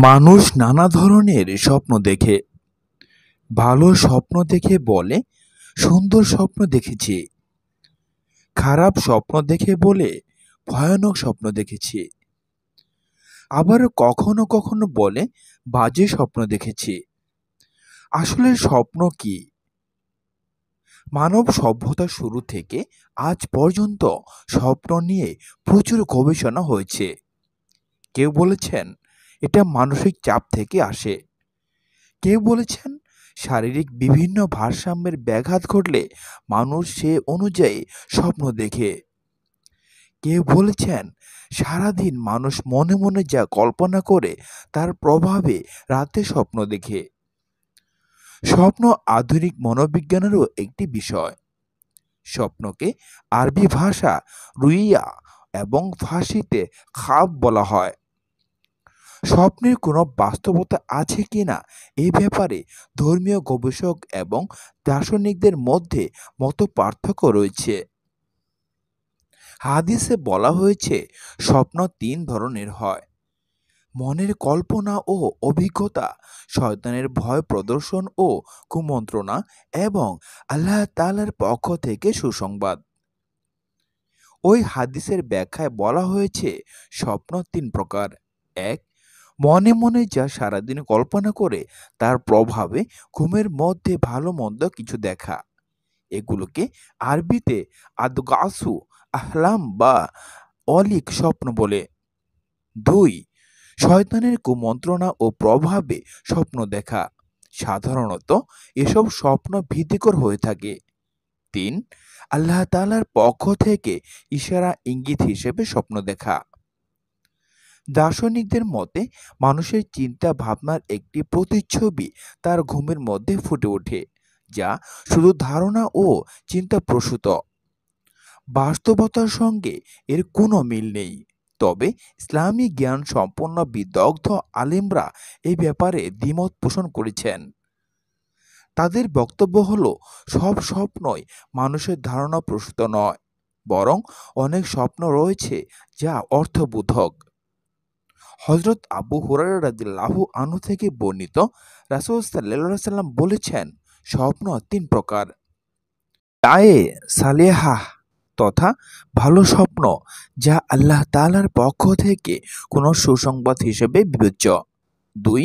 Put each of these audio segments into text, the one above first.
মানুষ নানা ধরনের স্বপ্ন দেখে। ভালো স্বপ্ন দেখে বলে সুন্দর স্বপ্ন দেখেছি, খারাপ স্বপ্ন দেখে বলে ভয়ানক স্বপ্ন দেখেছি, আবার কখনো কখনো বলে বাজে স্বপ্ন দেখেছি। আসলে স্বপ্ন কি? মানব সভ্যতার শুরু থেকে আজ পর্যন্ত স্বপ্ন নিয়ে প্রচুর গবেষণা হয়েছে। কেউ বলেছেন এটা মানসিক চাপ থেকে আসে, কেউ বলেছেন শারীরিক বিভিন্ন ভারসাম্যের ব্যাঘাত ঘটলে মানুষ সে অনুযায়ী স্বপ্ন দেখে, কেউ বলেছেন সারাদিন মানুষ মনে মনে যা কল্পনা করে তার প্রভাবে রাতে স্বপ্ন দেখে। স্বপ্ন আধুনিক মনোবিজ্ঞানেরও একটি বিষয়। স্বপ্নকে আরবি ভাষা রুইয়া এবং ফার্সিতে খাব বলা হয়। স্বপ্নের কোনো বাস্তবতা আছে কিনা এই ব্যাপারে ধর্মীয় গবেষক এবং দার্শনিকদের মধ্যে মতপার্থক্য রয়েছে। হাদিসে বলা হয়েছে স্বপ্ন তিন ধরনের হয়: মনের কল্পনা ও অভিজ্ঞতা, শয়তানের ভয় প্রদর্শন ও কুমন্ত্রণা, এবং আল্লাহ তাআলার পক্ষ থেকে সুসংবাদ। ওই হাদিসের ব্যাখ্যায় বলা হয়েছে স্বপ্ন তিন প্রকার। এক, মনে মনে যা সারাদিন কল্পনা করে তার প্রভাবে ঘুমের মধ্যে ভালো মন্দ কিছু দেখা। এগুলোকে আরবিতে আদগাসু আহলাম বা অলিক স্বপ্ন বলে। দুই, শয়তানের কুমন্ত্রণা ও প্রভাবে স্বপ্ন দেখা। সাধারণত এসব স্বপ্ন ভীতিকর হয়ে থাকে। তিন, আল্লাহ তাআলার পক্ষ থেকে ইশারা ইঙ্গিত হিসেবে স্বপ্ন দেখা। দার্শনিকদের মতে মানুষের চিন্তা ভাবনার একটি প্রতিচ্ছবি তার ঘুমের মধ্যে ফুটে ওঠে, যা শুধু ধারণা ও চিন্তা প্রসূত। বাস্তবতার সঙ্গে এর কোনো মিল নেই। তবে ইসলামী জ্ঞান সম্পন্ন বিদগ্ধ আলেমরা এই ব্যাপারে দ্বিমত পোষণ করেছেন। তাদের বক্তব্য হলো সব স্বপ্নই মানুষের ধারণা প্রসূত নয়, বরং অনেক স্বপ্ন রয়েছে যা অর্থবোধক। হযরত আবু হুরায়রা রাদিয়াল্লাহু আনহু থেকে বর্ণিত, রাসূল সাল্লাল্লাহু আলাইহি সাল্লাম বলেছেন, স্বপ্ন তিন প্রকার: আয়ে সালেহাহ তথা ভালো স্বপ্ন যা আল্লাহ তাআলার পক্ষ থেকে কোনো সুসংবাদ হিসেবে বিবেচ্য। দুই,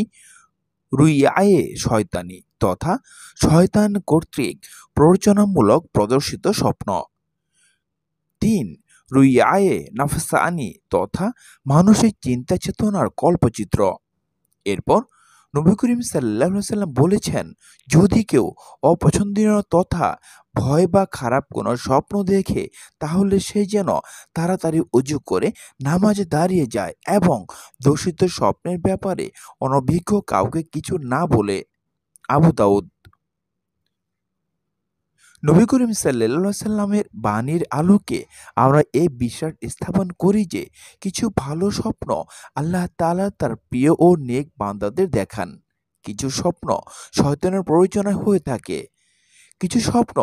রুইয়ায়ে শয়তানি তথা শয়তান কর্তৃক প্ররোচনামূলক প্রদর্শিত স্বপ্ন। তিন, রুইয়ায়ে নাফসানি তথা মানসিক চিন্তা চেতনার কল্পচিত্র। এরপর নবী করিম সাল্লাল্লাহু আলাইহি সাল্লাম বলেছেন, যদি কেউ অপছন্দনীয় তথা ভয় বা খারাপ কোনো স্বপ্ন দেখে তাহলে সে যেন তাড়াতাড়ি ওযু করে নামাজে দাঁড়িয়ে যায় এবং দূষিত স্বপ্নের ব্যাপারে অনভিজ্ঞ কাউকে কিছু না বলে। আবু দাউদ। নবী করিম সাল্লাল্লাহু আলাইহি সাল্লামের বাণীর আলোকে আমরা এই বিশ্বাস স্থাপন করি যে কিছু ভালো স্বপ্ন আল্লাহ তাআলা তার প্রিয় ও নেক বান্দাদের দেখান। কিছু স্বপ্ন শয়তানের প্ররোচনায় হয়ে থাকে। কিছু স্বপ্ন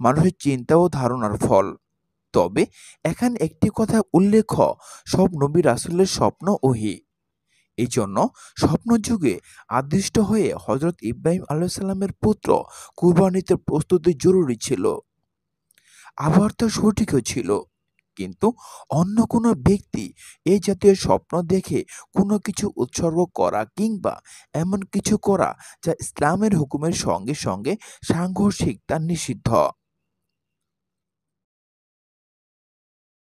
মানুষের চিন্তা ও ধারণার ফল। তবে এখানে একটি কথা উল্লেখ্য, সব নবী রাসূলের স্বপ্ন ওহী। এই জন্য স্বপ্নযুগে আদিষ্ট হয়ে হযরত ইব্রাহিম আলাইহিস সালামের পুত্র কুরবানিতে প্রস্তুতি জরুরি ছিল। আবার তা সঠিকও ছিল। কিন্তু অন্য কোনো ব্যক্তি এই জাতীয় স্বপ্ন দেখে কোনো কিছু উৎসর্গ করা কিংবা এমন কিছু করা যা ইসলামের হুকুমের সঙ্গে সঙ্গে সাংঘর্ষিক তা নিষিদ্ধ।